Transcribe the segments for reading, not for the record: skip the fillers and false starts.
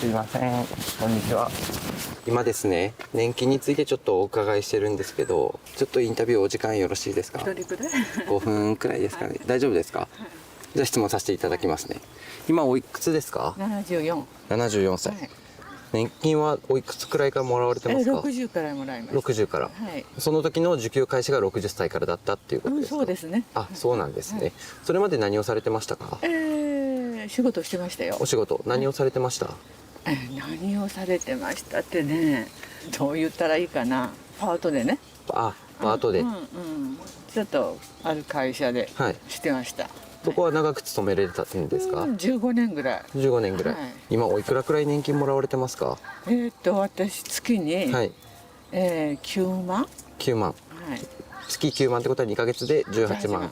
すいません、こんにちは。今ですね、年金についてちょっとお伺いしてるんですけど、ちょっとインタビューお時間よろしいですか？一人くらい5分くらいですかね。大丈夫ですか？じゃあ質問させていただきますね。今おいくつですか74。 74歳、はい、年金はおいくつくらいからもらわれてますか60からもらいます。？60から、はい。その時の受給開始が60歳からだったっていうことですか？そうですね。あ、そうなんですね、はい。それまで何をされてましたか？仕事してましたよ。お仕事何をされてました？何をされてましたってね、どう言ったらいいかな。パートでね。あ、パートで、ちょっとある会社ではい、してました。そこは長く勤められたんですか15年ぐらい。？15年ぐらい、はい。今おいくらくらい年金もらわれてますか？私月に、はい、9万。9万。はい。月9万ってことは2ヶ月で18万。はい。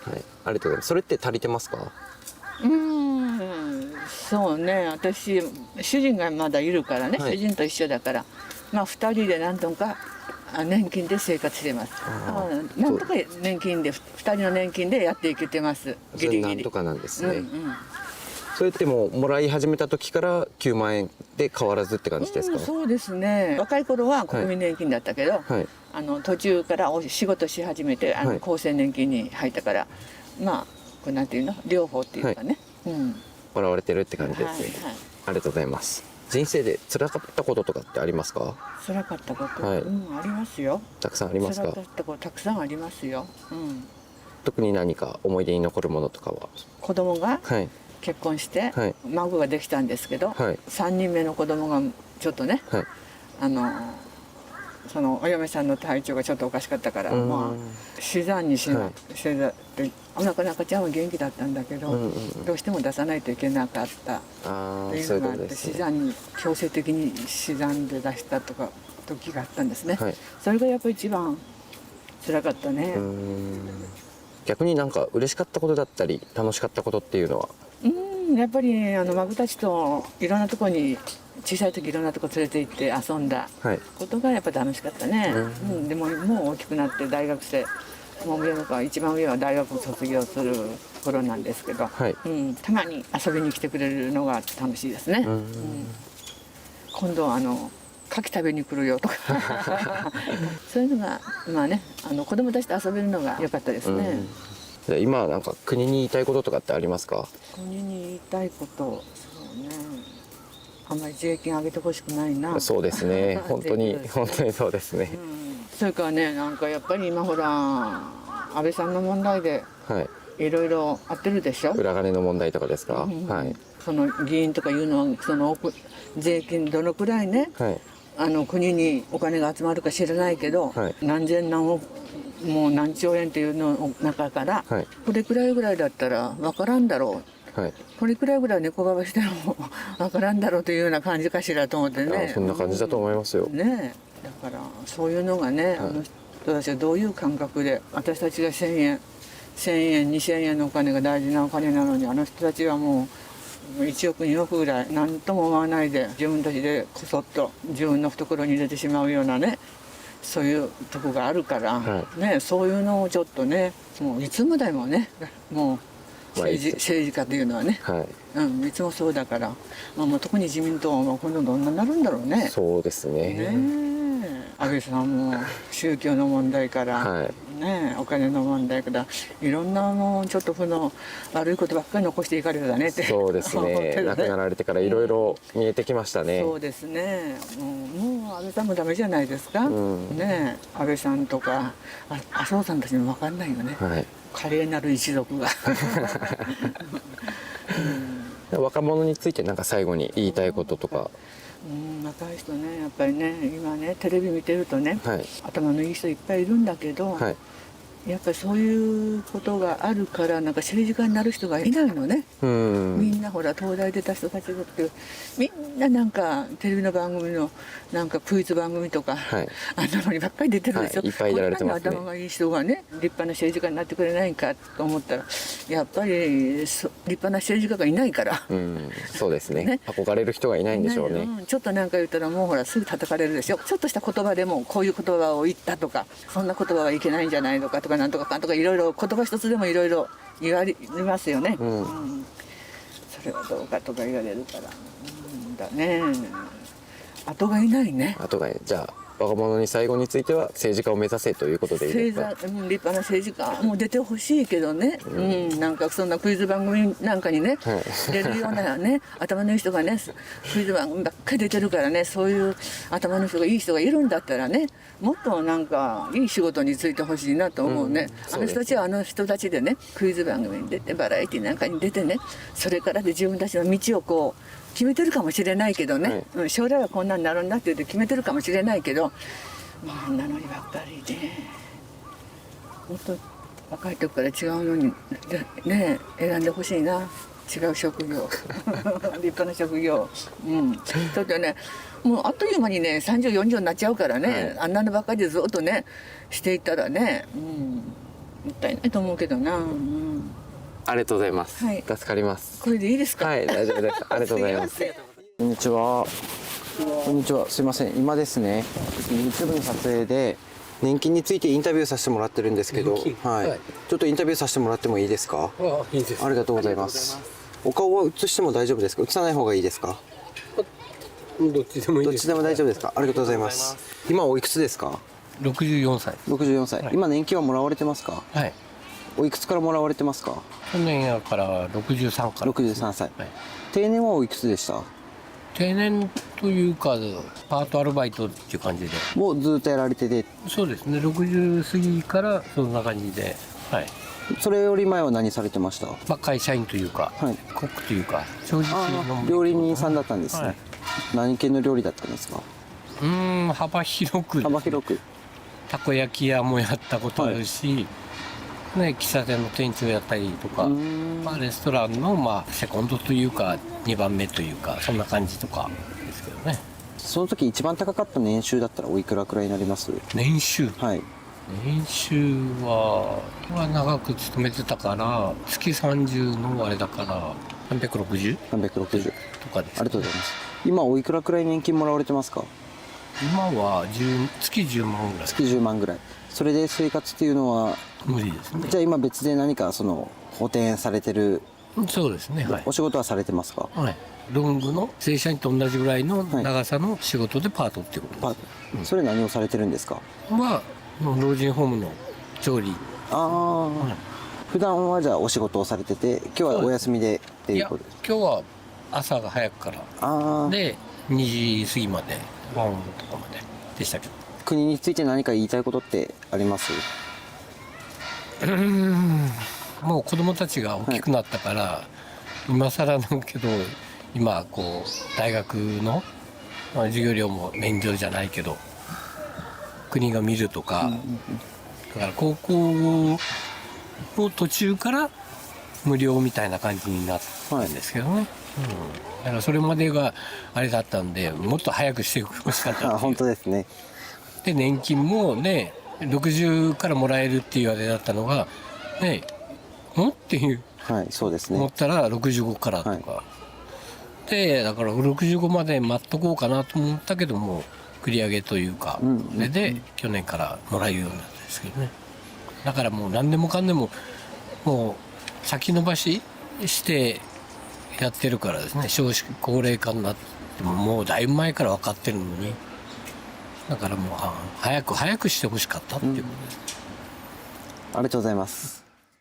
はい、ありがとうございます。それって足りてますか？そうね、私主人がまだいるからね、はい、主人と一緒だから、まあ2人でなんとか年金で生活してます。なんとか年金で2人の年金でやっていけてます。そギリギリ。れなんとかなんですね、うんうん、それってもうもらい始めた時から9万円で変わらずって感じですか？そうですね。若い頃は国民年金だったけど、はい、途中から仕事し始めてはい、厚生年金に入ったから、まあこれなんていうの、両方っていうかね、もらわれてるって感じですね、はいはい、ありがとうございます。人生で辛かったこととかってありますか？辛かったこと、はい、ありますよ。たくさんありますか？辛かったことたくさんありますよ。特に何か思い出に残るものとかは？子供がはい、結婚して、はい、孫ができたんですけど、はい、3人目の子供がちょっとね、はい、そのお嫁さんの体調がちょっとおかしかったから、まあ死産にしてお腹の赤ちゃんは元気だったんだけど、どうしても出さないといけなかったっていうのがあって、死産に強制的に死産で出したとか時があったんですね、はい、それがやっぱり一番辛かったね。逆になんか嬉しかったことだったり楽しかったことっていうのは？やっぱり孫たちといろんなとこに小さい時いろんなとこ連れて行って遊んだことがやっぱ楽しかったね、でももう大きくなって大学生、もう一番上は大学を卒業する頃なんですけど、はい、たまに遊びに来てくれるのが楽しいですね。今度牡蠣食べに来るよとかそういうのがまあね、子供たちと遊べるのが良かったですね。今なんか国に言いたいこととかってありますか？国に言いたいこと、そうね、あんまり税金上げてほしくないな。そうですね、本当にそうですね、それからね、なんかやっぱり今ほら安倍さんの問題でいろいろあってるでしょ、裏金の問題とかですか？はい、その議員とかいうのはその税金どのくらいね、国にお金が集まるか知らないけど、何千何億もう何兆円っていうの中から、これくらいぐらいだったら分からんだろう、これくらいぐらい猫がばしても分からんだろうというような感じかしらと思ってね。そんな感じだと思いますよ、ね。だからそういうのがね、あの人たちはどういう感覚で、私たちが1000円2000円のお金が大事なお金なのに、あの人たちはもう1億2億ぐらい何とも思わないで自分たちでこそっと自分の懐に入れてしまうようなね、そういうとこがあるから、ね、そういうのをちょっとね、もういつまでもね、もう政治家というのはね、いつもそうだから、もう特に自民党は今度どんなになるんだろうね。そうですね。安倍さんも宗教の問題から、お金の問題からいろんなもうちょっと悪いことばっかり残していかれたねって。そうですね。亡くなられてからいろいろ見えてきましたね。そうですね。もう安倍さんもダメじゃないですか。ね、安倍さんとか麻生さんたちも分かんないよね。華麗なる一族が。若者についてなんか最後に言いたいこととか。若い人ね、やっぱりね、今ねテレビ見てるとね、頭のいい人いっぱいいるんだけど、やっぱりそういうことがあるからなんか政治家になる人がいないのね。みんなほら東大出た人たちだってみんななんかテレビの番組のなんかクイズ番組とか、あんなのにばっかり出てるでしょ。いっぱい出られてますね。頭がいい人がね立派な政治家になってくれないかと思ったら、やっぱり立派な政治家がいないから。そうですね。憧れる人がいないんでしょうね。ちょっとなんか言ったらもうほらすぐ叩かれるでしょ。ちょっとした言葉でもこういう言葉を言ったとか、そんな言葉はいけないんじゃないのかとか、なんとかかんとかいろいろ言葉一つでもいろいろ言われますよね。それはどうかとか言われるから、だね。後がいないね。あとがじゃあ若者に最後については政治家を目指せということでいいですか？立派な政治家も出てほしいけどね、なんかそんなクイズ番組なんかにね、出るようなね頭のいい人がねクイズ番組ばっかり出てるからね、そういう頭の人がいい人がいるんだったらね、もっとなんかいい仕事に就いてほしいなと思うね。あの人たちはあの人たちでね、クイズ番組に出てバラエティなんかに出てね、それからで自分たちの道をこう決めてるかもしれないけどね、将来はこんなになるんだって言って決めてるかもしれないけど、まあ名乗りばっかりで、もっと若い時から違うのにね選んでほしいな、違う職業立派な職業。だってね、もうあっという間にね30、40になっちゃうからね、あんなのばっかりでずっとねしていったらね、もったいないと思うけどな。ありがとうございます、はい、助かります。これでいいですか？はい、大丈夫です。ありがとうございます。こんにちは。こんにちは。すいません。今ですね、YouTube の撮影で年金についてインタビューさせてもらってるんですけど、はい。ちょっとインタビューさせてもらってもいいですか？いいです。ありがとうございます。お顔は映しても大丈夫ですか？映さない方がいいですか？どっちでもいいです。どっちでも大丈夫ですか？ありがとうございます。今おいくつですか64歳。？64歳。今年金はもらわれてますか？はい。おいくつからもらわれてますか？去年やから63から。63歳。はい。定年はおいくつでした？定年というかパートアルバイトっていう感じで。もうずっとやられてて。そうですね。60過ぎからそんな感じで。はい。それより前は何されてました？まあ会社員というか、はい、コックというか、正直の料理人さんだったんですね。はい、何系の料理だったんですか？幅広く、ね。幅広く。たこ焼き屋もやったことあるし。ね、喫茶店の店長やったりとか、まあ、レストランの、まあ、セコンドというか2番目というかそんな感じとかですけどね。その時一番高かった年収だったらおいくらくらいになります？年収、はい、年収は長く勤めてたから月30のあれだから360とかです、ありがとうございます。今おいくらくらい年金もらわれてますか？今は月10万ぐらい。月10万ぐらい。それで生活っていうのは無理ですね。じゃあ今別で何かその補填されてる？そうですね、はい。お仕事はされてますか？はい。ロングの正社員と同じぐらいの長さの仕事でパートっていうことです、それ何をされてるんですか？まあ老人ホームの調理。普段はじゃあお仕事をされてて今日はお休みでっていうことですか？今日は朝が早くからで2時過ぎまで晩とかまででしたけど。国について何か言いたいことってあります？もう子供たちが大きくなったから、今更なんけど今こう大学の授業料も免除じゃないけど国が見るとか、だから高校を途中から無料みたいな感じになったんですけどね、だからそれまでがあれだったんでもっと早くしてほしかった本当ですね。で年金もね60からもらえるっていうあれだったのがねっていう、はい、そうですね。思ったら65からとか、でだから65まで待っとこうかなと思ったけども繰り上げというか、それで去年からもらえるようになったんですけどね。だからもう何でもかんでももう先延ばししてやってるからですね。少子高齢化になってもうだいぶ前から分かってるのに、だからもう早くしてほしかったっていうことです。ありがとうございます。